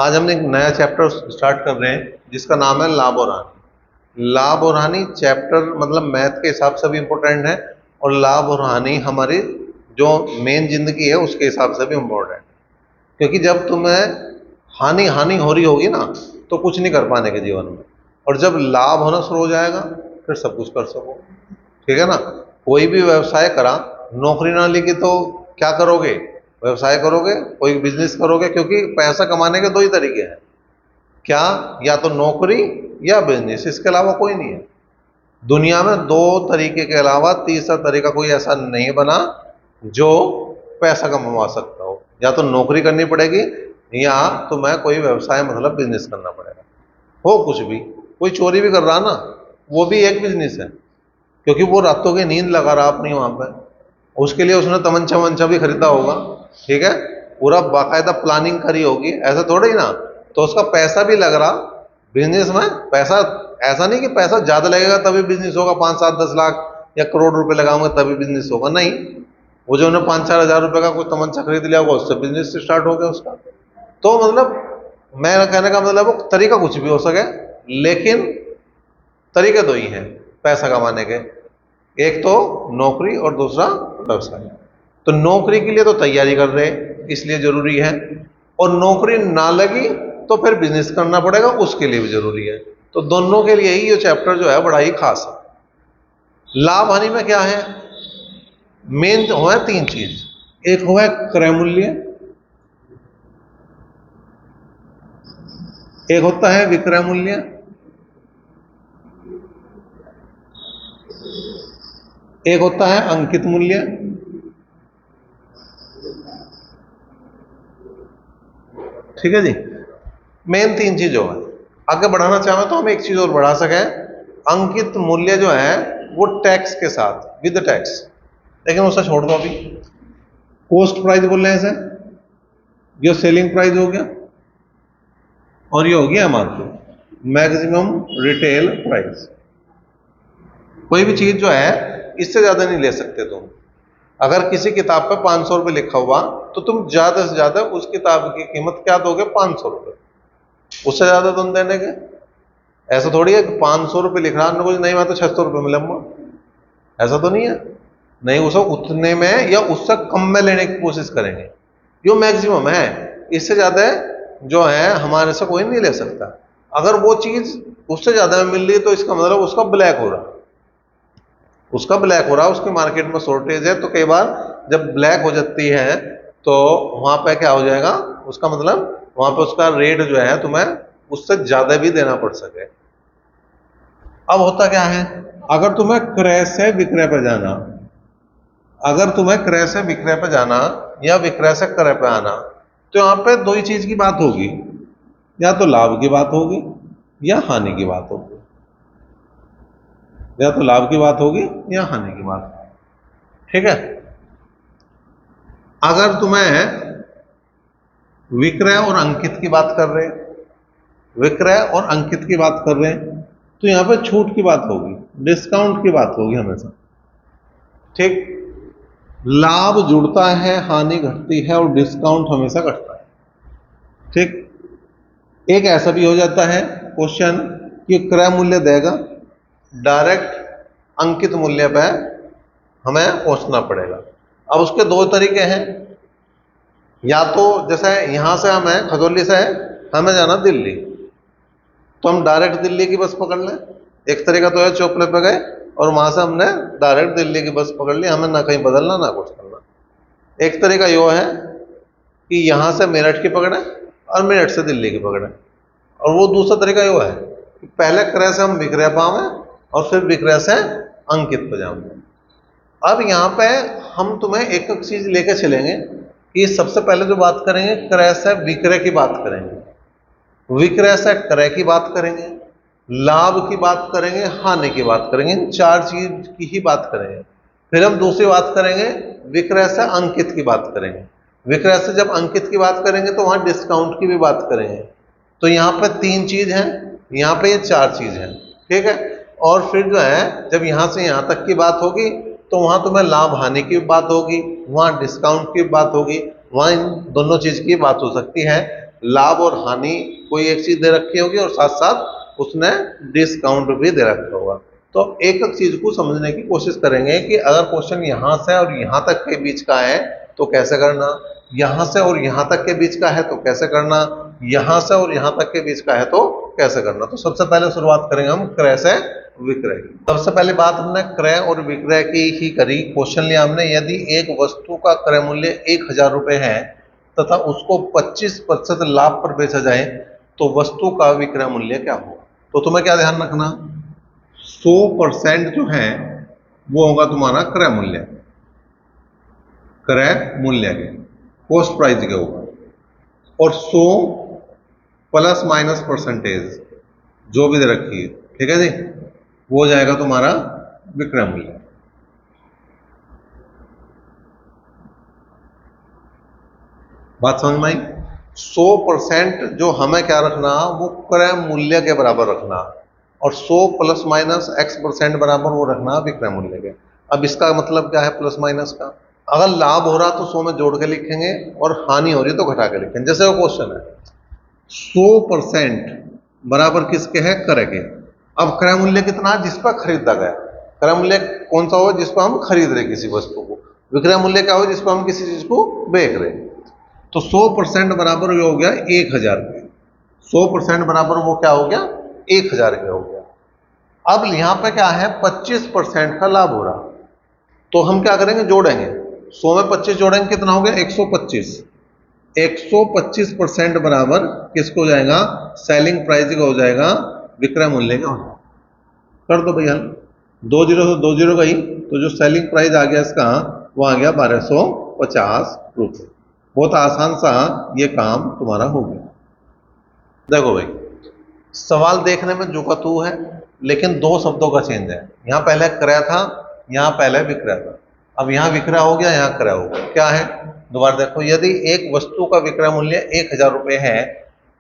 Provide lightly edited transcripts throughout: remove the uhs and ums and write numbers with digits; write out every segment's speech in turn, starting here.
आज हम एक नया चैप्टर स्टार्ट कर रहे हैं जिसका नाम है लाभ और हानि। लाभ और हानि चैप्टर मतलब मैथ के हिसाब से भी इम्पोर्टेंट है और लाभ और हानि हमारी जो मेन जिंदगी है उसके हिसाब से भी इम्पोर्टेंट है। क्योंकि जब तुम्हें हानि हानि हो रही होगी ना तो कुछ नहीं कर पाने के जीवन में, और जब लाभ होना शुरू हो जाएगा फिर सब कुछ कर सको। ठीक है ना। कोई भी व्यवसाय करा, नौकरी ना लेगी तो क्या करोगे? व्यवसाय करोगे, कोई बिजनेस करोगे, क्योंकि पैसा कमाने के दो ही तरीके हैं। क्या? या तो नौकरी या बिजनेस, इसके अलावा कोई नहीं है दुनिया में। दो तरीके के अलावा तीसरा तरीका कोई ऐसा नहीं बना जो पैसा कमा सकता हो। या तो नौकरी करनी पड़ेगी या तुम्हें कोई व्यवसाय मतलब बिजनेस करना पड़ेगा। हो कुछ भी, कोई चोरी भी कर रहा ना, वो भी एक बिजनेस है, क्योंकि वो रातों की नींद लगा रहा अपनी वहां पर। उसके लिए उसने तमंचा वमंचा भी खरीदा होगा। ठीक है। पूरा बाकायदा प्लानिंग करी होगी, ऐसा थोड़ा ही ना। तो उसका पैसा भी लग रहा। बिजनेस में पैसा ऐसा नहीं कि पैसा ज्यादा लगेगा तभी बिजनेस होगा, 5 7 10 लाख या करोड़ रुपए लगाऊंगा तभी बिजनेस होगा, नहीं। वो जो उन्होंने 5 4 हजार रुपए का कोई तमंचा खरीद लिया होगा उससे बिजनेस स्टार्ट हो गया उसका। तो मतलब मेरा कहने का मतलब वो तरीका कुछ भी हो सके, लेकिन तरीके दो ही हैं पैसा कमाने के। एक तो नौकरी और दूसरा व्यवसाय। तो नौकरी के लिए तो तैयारी कर रहे इसलिए जरूरी है, और नौकरी ना लगी तो फिर बिजनेस करना पड़ेगा, उसके लिए भी जरूरी है। तो दोनों के लिए ही ये चैप्टर जो है बड़ा ही खास है। लाभ हानि में क्या है? मेन हुआ है 3 चीज। एक हुआ है क्रय मूल्य, एक होता है विक्रय मूल्य, एक होता है अंकित मूल्य। ठीक है जी। मेन 3 चीज हो है। आगे बढ़ाना चाहें तो हम एक चीज और बढ़ा सकें। अंकित मूल्य जो है वो टैक्स के साथ, विद टैक्स, लेकिन उसे छोड़ दो अभी। कॉस्ट प्राइस बोल रहे हैं इसे, ये सेलिंग प्राइस हो गया, और ये हो गया एमआरपी, मैक्सिमम रिटेल प्राइस। कोई भी चीज जो है इससे ज्यादा नहीं ले सकते तुम। अगर किसी किताब पे 500 रुपये लिखा हुआ तो तुम ज्यादा से ज्यादा उस किताब की कीमत क्या दोगे? 500 रुपये। उससे ज्यादा तुम देने के। ऐसा थोड़ी है कि 500 रुपये लिख रहा कुछ नहीं, मैं तो 600 रुपये मिलूंगा, ऐसा तो नहीं है। नहीं, उसे उतने में या उससे कम में लेने की कोशिश करेंगे। जो मैक्सिमम है, इससे ज्यादा जो है हमारे से कोई नहीं ले सकता। अगर वो चीज उससे ज्यादा में मिल रही है तो इसका मतलब उसका ब्लैक हो रहा, उसका ब्लैक हो रहा, उसकी मार्केट में शॉर्टेज है। तो कई बार जब ब्लैक हो जाती है तो वहां पे क्या हो जाएगा, उसका मतलब वहां पे उसका रेट जो है तुम्हें उससे ज्यादा भी देना पड़ सके। अब होता क्या है, अगर तुम्हें क्रय से विक्रय पे जाना, अगर तुम्हें क्रय से विक्रय पे जाना या विक्रय से क्रय पे आना, तो यहां पे दो ही चीज की बात होगी, या तो लाभ की बात होगी या हानि की बात होगी। या तो लाभ की बात होगी या हानि की बात होगी। ठीक है। अगर तुम्हें विक्रय और अंकित की बात कर रहे हैं, विक्रय और अंकित की बात कर रहे हैं, तो यहां पे छूट की बात होगी, डिस्काउंट की बात होगी हमेशा। ठीक। लाभ जुड़ता है, हानि घटती है, और डिस्काउंट हमेशा घटता है। ठीक। एक ऐसा भी हो जाता है क्वेश्चन कि क्रय मूल्य देगा, डायरेक्ट अंकित मूल्य पे हमें पहुंचना पड़ेगा। अब उसके दो तरीके हैं। या तो जैसे यहां से हमें खजौली से हमें जाना दिल्ली, तो हम डायरेक्ट दिल्ली की बस पकड़ लें। एक तरीका तो है चोपड़े पे गए और वहां से हमने डायरेक्ट दिल्ली की बस पकड़ ली, हमें ना कहीं बदलना ना कुछ करना। एक तरीका यो है कि यहां से मेरठ की पकड़े और मेरठ से दिल्ली की पकड़े। और वो दूसरा तरीका यो है कि पहले क्रय से हम विक्रय पावे और फिर विक्रय से अंकित पे जाएंगे। अब यहाँ पे हम तुम्हें एक एक चीज लेके चलेंगे कि सबसे पहले जो बात करेंगे क्रय से विक्रय की बात करेंगे, विक्रय से क्रय की बात करेंगे, लाभ की बात करेंगे, हानि की बात करेंगे। इन 4 चीज की ही बात करेंगे। फिर हम दूसरी बात करेंगे, विक्रय से अंकित की बात करेंगे। विक्रय से जब अंकित की बात करेंगे तो वहां डिस्काउंट की भी बात करेंगे। तो यहाँ पे 3 चीज हैं, यहाँ पे ये 4 चीज हैं। ठीक है। और फिर जो है जब यहां से यहां तक की बात होगी तो वहां तुम्हें लाभ हानि की बात होगी, वहां डिस्काउंट की बात होगी, वहां इन दोनों चीज की बात हो सकती है। लाभ और हानि कोई एक चीज दे रखी होगी और साथ साथ उसने डिस्काउंट भी दे रखा होगा। तो एक एक चीज को समझने की कोशिश करेंगे कि अगर क्वेश्चन यहां से और यहां तक के बीच का है तो कैसे करना, यहां से और यहां तक के बीच का है तो कैसे करना, यहां से और यहां तक के बीच का है तो कैसे करना। तो सबसे पहले शुरुआत करेंगे हम क्रय से विक्रय की। सबसे पहली बात हमने क्रय और विक्रय की ही करी। क्वेश्चन लिया हमने, यदि एक वस्तु का क्रय मूल्य 1000 रुपए है तथा उसको 25% लाभ पर बेचा जाए तो वस्तु का विक्रय मूल्य क्या होगा। तो तुम्हें क्या ध्यान रखना, 100% जो है वो होगा तुम्हारा क्रय मूल्य, क्रय मूल्य के कॉस्ट प्राइस के होगा, और 100 प्लस माइनस परसेंटेज जो भी दे रखी है, ठीक है जी, वो हो जाएगा तुम्हारा विक्रय मूल्य। बात समझ में आई। 100% जो हमें क्या रखना, वो क्रय मूल्य के बराबर रखना, और 100 प्लस माइनस x% बराबर वो रखना विक्रय मूल्य के। अब इसका मतलब क्या है प्लस माइनस का, अगर लाभ हो रहा तो 100 में जोड़ के लिखेंगे और हानि हो रही तो घटा के लिखेंगे। जैसे वो क्वेश्चन है 100% बराबर किसके है, क्रय के। अब क्रय मूल्य कितना है, जिस पर खरीदा गया। क्रय मूल्य कौन सा हो, जिस पर हम खरीद रहे किसी वस्तु को। विक्रय मूल्य क्या हो, जिस पर हम किसी चीज को बेच रहे। तो 100% बराबर ये हो गया 1000 रुपये। 100% बराबर वो क्या हो गया, 1000 रुपये हो गया। अब यहां पे क्या है, 25% का लाभ हो रहा, तो हम क्या करेंगे, जोड़ेंगे। 100 में 25 जोड़ेंगे, कितना हो गया 125। 125% बराबर किसको हो जाएगा, सेलिंग प्राइस का हो जाएगा, विक्रय मूल्य का हो जाएगा। कर दो भैया, 20 से 20 गई तो जो सेलिंग प्राइस आ गया इसका वो आ गया 1250 रुपये। बहुत आसान सा ये काम तुम्हारा हो गया। देखो भाई, सवाल देखने में जो का तू है, लेकिन दो शब्दों का चेंज है। यहाँ पहले क्रय था, यहाँ पहले विक्रय था। अब यहाँ विक्रय हो गया, यहाँ क्रय हो गया। क्या है, दोबारा देखो, यदि एक वस्तु का विक्रय मूल्य 1000 रुपये है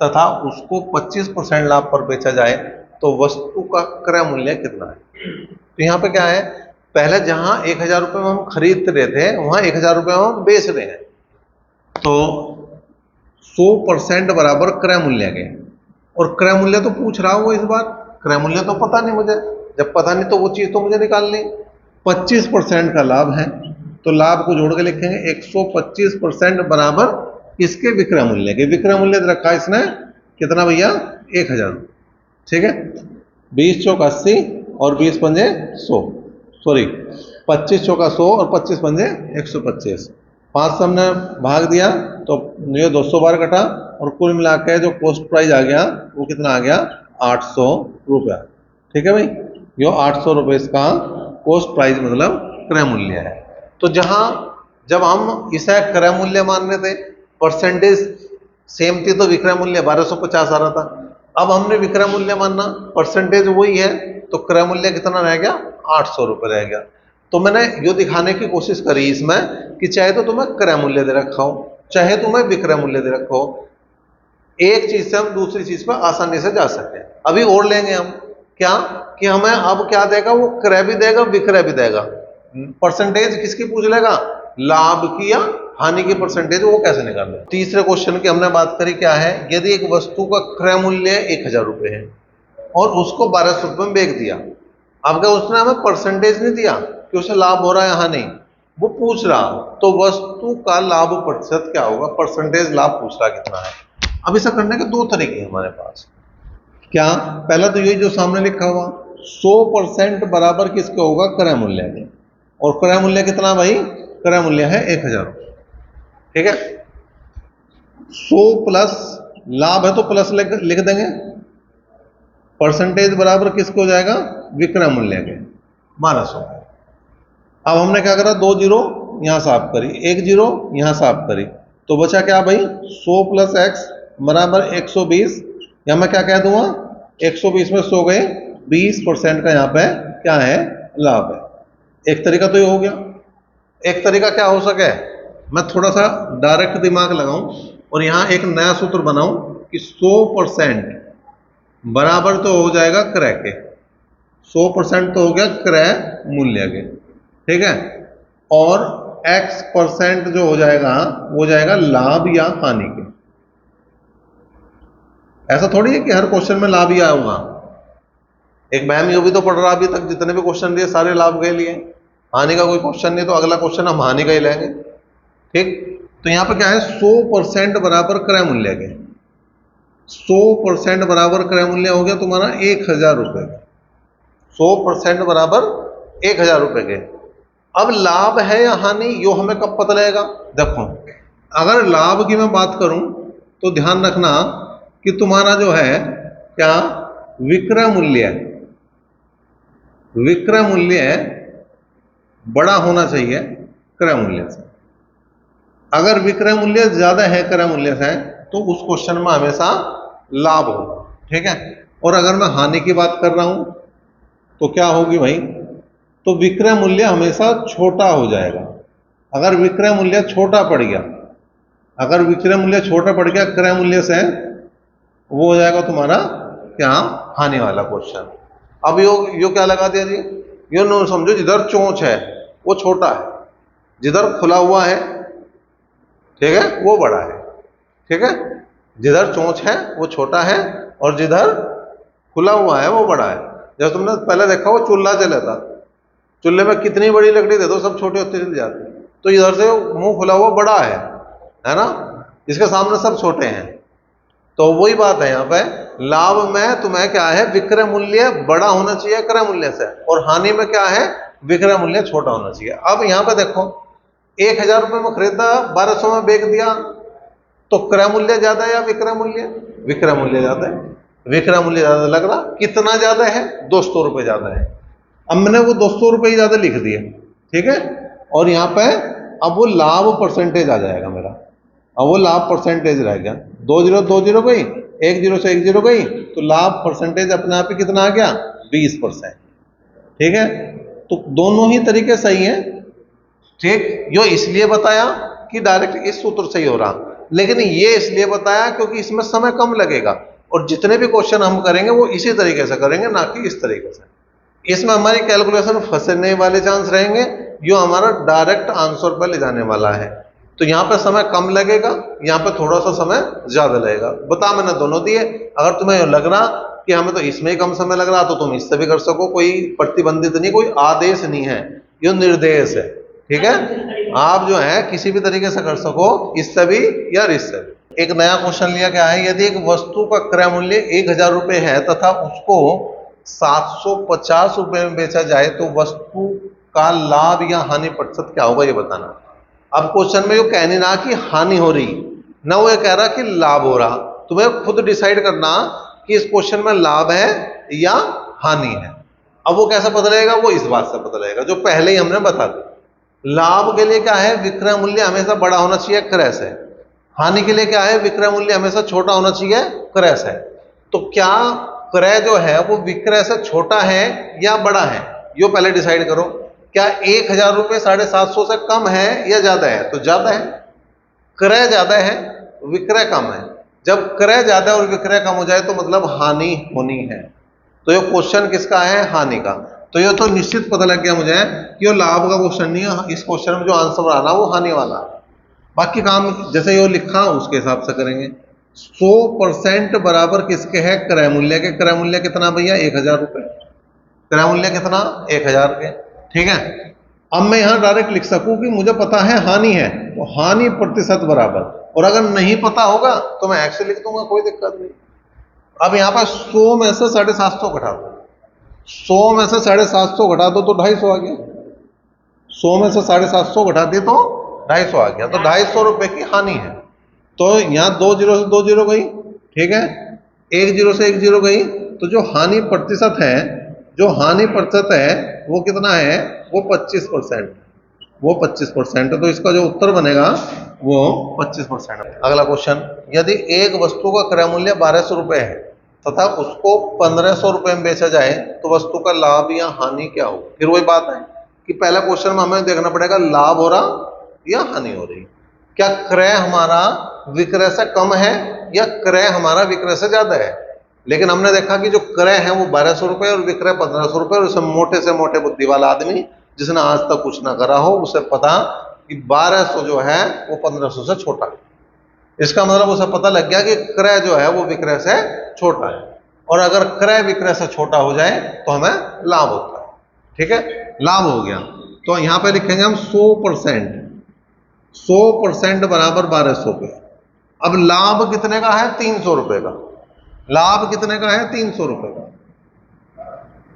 तथा उसको 25% लाभ पर बेचा जाए तो वस्तु का क्रय मूल्य कितना है। तो यहाँ पे क्या है, पहले जहां 1000 रुपये में हम खरीद रहे थे वहां 1000 रुपये में हम बेच रहे हैं। तो 100% बराबर क्रय मूल्य के, और क्रय मूल्य तो पूछ रहा हूं इस बार, क्रय मूल्य तो पता नहीं मुझे। जब पता नहीं तो वो चीज तो मुझे निकालनी। 25% का लाभ है तो लाभ को जोड़ के लिखेंगे 125% बराबर इसके विक्रय मूल्य के। विक्रय मूल्य रखा इसने कितना भैया, 1000। ठीक है, 20 चौक 80 और 20 पंजे 100, सॉरी 25 चौका 100 और 25 पंजे 125। 5 से हमने भाग दिया तो ये 200 बार कटा, और कुल मिला के जो कॉस्ट प्राइस आ गया वो कितना आ गया, 800 रुपया। ठीक है भाई, ये 800 रुपये इसका कॉस्ट प्राइस मतलब क्रय मूल्य है। तो जहां जब हम इसे क्रय मूल्य मान रहे थे, परसेंटेज सेम थी तो विक्रय मूल्य 1250 आ रहा था। अब हमने विक्रय मूल्य मानना, परसेंटेज वही है, तो क्रय मूल्य कितना रह गया, 800 रुपये रह गया। तो मैंने यो दिखाने की कोशिश करी इसमें कि चाहे तो तुम्हें क्रय मूल्य दे रखा हो, चाहे तुम्हें विक्रय मूल्य दे रखा हो, एक चीज से हम दूसरी चीज पर आसानी से जा सकते हैं। अभी और लेंगे हम क्या, कि हमें अब क्या देगा, वो क्रय भी देगा विक्रय भी देगा। परसेंटेज किसकी पूछ लेगा, लाभ की या हानि की परसेंटेज, वो कैसे निकालना। तीसरे क्वेश्चन की हमने बात करी, क्या है, यदि एक वस्तु का क्रय मूल्य 1000 रुपये है और उसको 1200 रुपये में बेच दिया। अब क्या उसने हमें परसेंटेज नहीं दिया कि उसे लाभ हो रहा है हानि, वो पूछ रहा तो वस्तु का लाभ प्रतिशत क्या होगा, परसेंटेज लाभ पूछ रहा कितना है। अब इसे करने के दो तरीके हैं हमारे पास। क्या, पहला तो यही जो सामने लिखा हुआ 100% बराबर किसके होगा, क्रय मूल्य के। और क्रय मूल्य कितना भाई, क्रय मूल्य है 1000। ठीक है, 100 प्लस लाभ है तो प्लस लिख देंगे, परसेंटेज बराबर किसको हो जाएगा, विक्रय मूल्य के 1200। अब हमने क्या करा, 2 जीरो यहां साफ करी, 1 जीरो यहां साफ करी, तो बचा क्या भाई, 100 प्लस एक्स बराबर 120। या मैं क्या कह दूंगा, 120 में 100 गए, 20% का यहाँ पे क्या है, लाभ है। एक तरीका तो ये हो गया। एक तरीका क्या हो सके, मैं थोड़ा सा डायरेक्ट दिमाग लगाऊं और यहां एक नया सूत्र बनाऊं कि 100% बराबर तो हो जाएगा क्रय के, 100% तो हो गया क्रय मूल्य के। ठीक है, और x% जो हो जाएगा वो जाएगा लाभ या हानि के। ऐसा थोड़ी है कि हर क्वेश्चन में लाभ ही आऊंगा। एक मैम यूं भी तो पढ़ रहा अभी तक, जितने भी क्वेश्चन दिए सारे लाभ के लिए, हानि का कोई क्वेश्चन नहीं, तो अगला क्वेश्चन हम हानि का ही लेंगे। ठीक, तो यहाँ पे क्या है, 100% बराबर क्रय मूल्य के, 100% बराबर क्रय मूल्य हो गया तुम्हारा 1000 रुपए का, 100% बराबर 1000 रुपए के। अब लाभ है या हानि, यो हमें कब पता लगेगा? देखो, अगर लाभ की मैं बात करूं तो ध्यान रखना कि तुम्हारा जो है क्या, विक्रय मूल्य, विक्रय मूल्य बड़ा होना चाहिए क्रय मूल्य से। अगर विक्रय मूल्य ज्यादा है क्रय मूल्य से तो उस क्वेश्चन में हमेशा लाभ होगा। ठीक है, और अगर मैं हानि की बात कर रहा हूं तो क्या होगी भाई, तो विक्रय मूल्य हमेशा छोटा हो जाएगा। अगर विक्रय मूल्य छोटा पड़ गया, अगर विक्रय मूल्य छोटा पड़ गया क्रय मूल्य से, वो हो जाएगा तुम्हारा क्या, हानि वाला क्वेश्चन। अब यो क्या लगा दिया जी, यो नो समझो जिधर चोंच है वो छोटा है, जिधर खुला हुआ है, ठीक है, वो बड़ा है। ठीक है, जिधर चोंच है वो छोटा है और जिधर खुला हुआ है वो बड़ा है। जब तुमने पहले देखा वो चूल्हा जला था, चूल्हे में कितनी बड़ी लकड़ी दे दो सब छोटे होते चले जाते, तो इधर से मुंह खुला हुआ बड़ा है ना, इसके सामने सब छोटे हैं। तो वही बात है यहाँ पे, लाभ में तुम्हें क्या है, विक्रय मूल्य बड़ा होना चाहिए क्रय मूल्य से, और हानि में क्या है, विक्रय मूल्य छोटा होना चाहिए। अब यहाँ पे देखो, 1000 रुपए में खरीदा, 1200 में बेच दिया, तो क्रय मूल्य ज्यादा है या विक्रय मूल्य? विक्रय मूल्य ज्यादा है। विक्रय मूल्य ज्यादा लग रहा, कितना ज्यादा है, 200 रुपए ज्यादा है। अब मैंने वो 200 रुपए ही ज्यादा लिख दिए, ठीक है, और यहाँ पे अब वो लाभ परसेंटेज आ जाएगा मेरा, अब वो लाभ परसेंटेज रह गया, 2 जीरो 2 जीरो गई, 1 जीरो से 1 जीरो गई, तो लाभ परसेंटेज अपने आप ही कितना आ गया, 20%। ठीक है, तो दोनों ही तरीके सही हैं। ठीक, यो इसलिए बताया कि डायरेक्ट इस सूत्र से ही हो रहा, लेकिन ये इसलिए बताया क्योंकि इसमें समय कम लगेगा, और जितने भी क्वेश्चन हम करेंगे वो इसी तरीके से करेंगे, ना कि इस तरीके से। इसमें हमारी कैलकुलेशन फंसने वाले चांस रहेंगे, जो हमारा डायरेक्ट आंसर पर ले जाने वाला है। तो यहाँ पे समय कम लगेगा, यहाँ पे थोड़ा सा समय ज्यादा लगेगा। बता मैंने दोनों दिए, अगर तुम्हें लग रहा कि हमें तो इसमें ही कम समय लग रहा तो तुम इससे भी कर सको, कोई प्रतिबंधित नहीं, कोई आदेश नहीं है, ये निर्देश है। ठीक है, आप जो है किसी भी तरीके से कर सको, इससे भी या इससे भी। एक नया क्वेश्चन लिया गया है, यदि एक वस्तु का क्रय मूल्य 1000 रुपए है तथा उसको 750 रुपए में बेचा जाए तो वस्तु का लाभ या हानि प्रतिशत क्या होगा, ये बताना। अब क्वेश्चन में जो कहनी ना कि हानि हो रही, ना वो ये कह रहा कि लाभ हो रहा, तुम्हें खुद डिसाइड करना कि इस क्वेश्चन में लाभ है या हानि है। अब वो कैसे पता लगेगा, वो इस बात से पता लगेगा जो पहले ही हमने बता दी। लाभ के लिए क्या है, विक्रय मूल्य हमेशा बड़ा होना चाहिए क्रय से। हानि के लिए क्या है, विक्रय मूल्य हमेशा छोटा होना चाहिए क्रय से। तो क्या क्रय जो है वो विक्रय से छोटा है या बड़ा है, यो पहले डिसाइड करो। क्या 1000 रुपये 750 से कम है या ज्यादा है? तो ज्यादा है, क्रय ज्यादा है, विक्रय कम है। जब क्रय ज्यादा और विक्रय कम हो जाए तो मतलब हानि होनी है। तो ये क्वेश्चन किसका है, हानि का। तो ये तो निश्चित पता लग गया मुझे कि ये लाभ का क्वेश्चन नहीं है, इस क्वेश्चन में जो आंसर आना वो हानि वाला है। बाकी काम जैसे ये लिखा उसके हिसाब से करेंगे। 100% बराबर किसके है, क्रय मूल्य के। क्रय मूल्य कितना भैया, 1000 रुपए। क्रय मूल्य कितना, 1000 के। ठीक है, अब मैं यहां डायरेक्ट लिख सकूं कि मुझे पता है हानि है, तो हानि प्रतिशत बराबर, और अगर नहीं पता होगा तो मैं एक्स लिख दूंगा, कोई दिक्कत नहीं। अब यहां पर 100 में से 750 घटा दो, 100 में से 750 घटा दो तो 250 आ गया। 100 में से 750 घटा दिए तो 250 आ गया, तो 250 रुपए की हानि है। तो यहां 2 जीरो से 2 जीरो गई, ठीक है, 1 जीरो से 1 जीरो गई, तो जो हानि प्रतिशत है, जो हानि प्रतिशत है वो कितना है, वो 25%, वो 25% है। तो इसका जो उत्तर बनेगा वो 25% है। अगला क्वेश्चन, यदि एक वस्तु का क्रय मूल्य 1200 रुपए है तथा उसको 1500 रुपए में बेचा जाए तो वस्तु का लाभ या हानि क्या हो? फिर वही बात है कि पहला क्वेश्चन में हमें देखना पड़ेगा लाभ हो रहा या हानि हो रही। क्या क्रय हमारा विक्रय से कम है या क्रय हमारा विक्रय से ज्यादा है? लेकिन हमने देखा कि जो क्रय है वो 1200 रुपए और विक्रय 1500 रुपए, और उसे मोटे से मोटे बुद्धि वाला आदमी जिसने आज तक कुछ ना करा हो उसे पता कि 1200 जो है वो 1500 से छोटा है। इसका मतलब उसे पता लग गया कि क्रय जो है वो विक्रय से छोटा है, और अगर क्रय विक्रय से छोटा हो जाए तो हमें लाभ होता है। ठीक है, लाभ हो गया। तो यहां पे लिखेंगे हम 100%, 100% बराबर 1200 पे। अब लाभ कितने का है? 300 रुपए का। लाभ कितने का है? 300 रुपए का।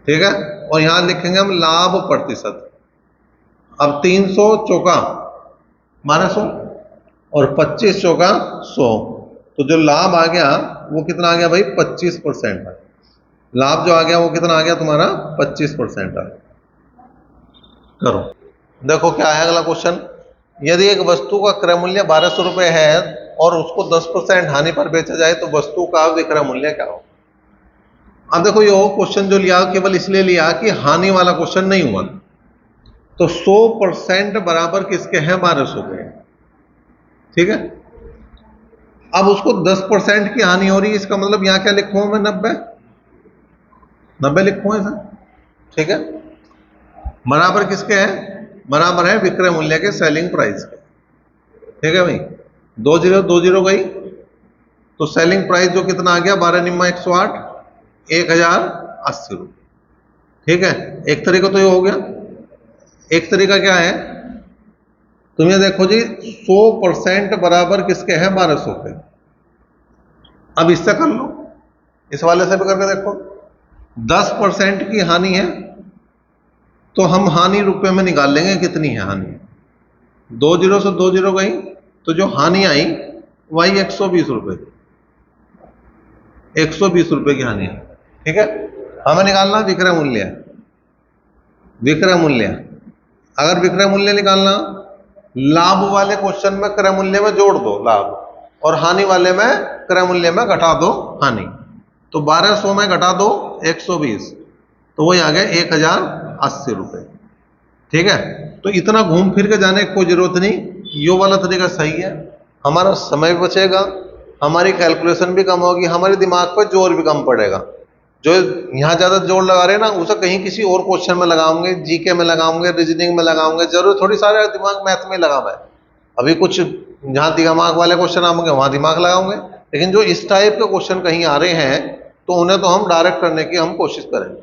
ठीक है, और यहां लिखेंगे हम लाभ प्रतिशत। अब 300 चौका 1200 और 25 चौका 100, तो जो लाभ आ गया वो कितना आ गया भाई? 25% है। लाभ जो आ गया वो कितना आ गया तुम्हारा? 25% है। करो, देखो क्या है अगला क्वेश्चन। यदि एक वस्तु का क्रय मूल्य 1200 रुपए है और उसको 10% हानि पर बेचा जाए तो वस्तु का विक्रय मूल्य क्या हो? अब देखो ये क्वेश्चन जो लिया केवल इसलिए लिया कि हानि वाला क्वेश्चन नहीं हुआ। तो 100% बराबर किसके हैं? 1200 के। ठीक है, अब उसको 10% की हानि हो रही है, इसका मतलब यहां क्या लिखूं मैं? 90 लिखूं ऐसा। ठीक है, बराबर किसके हैं? बराबर है विक्रय मूल्य के, सेलिंग प्राइस के। ठीक है भाई, 20 गई तो सेलिंग प्राइस जो कितना आ गया? 12 निम्मा 108, 1080 रुपये। ठीक है, एक तरीका तो ये हो गया। एक तरीका क्या है? तुम ये देखो जी, 100% बराबर किसके हैं? 1200 के। अब इससे कर लो, इस वाले से भी करके देखो। 10% की हानि है तो हम हानि रुपए में निकाल लेंगे कितनी है हानि। 20 से 20 गई तो जो हानि आई वही 120 रुपए, 120 रुपए की हानि है। ठीक है, हमें निकालना विक्रय मूल्य। विक्रय मूल्य, अगर विक्रय मूल्य निकालना, लाभ वाले क्वेश्चन में क्रय मूल्य में जोड़ दो लाभ, और हानि वाले में क्रय मूल्य में घटा दो हानि। तो 1200 में घटा दो 120, तो वही आ गया 1080 रुपए। ठीक है, तो इतना घूम फिर के जाने की कोई जरूरत नहीं, यो वाला तरीका सही है। हमारा समय भी बचेगा, हमारी कैलकुलेशन भी कम होगी, हमारे दिमाग पर जोर भी कम पड़ेगा। जो यहाँ ज्यादा जोर लगा रहे हैं ना, उसे कहीं किसी और क्वेश्चन में लगाऊंगे, जीके में लगाऊंगे, रीजनिंग में लगाऊंगे, जरूर थोड़ी सारे दिमाग मैथ में लगा मैं। अभी कुछ जहाँ दिमाग वाले क्वेश्चन आएंगे वहां दिमाग लगाऊंगे, लेकिन जो इस टाइप के क्वेश्चन कहीं आ रहे हैं तो उन्हें तो हम डायरेक्ट करने की हम कोशिश करेंगे।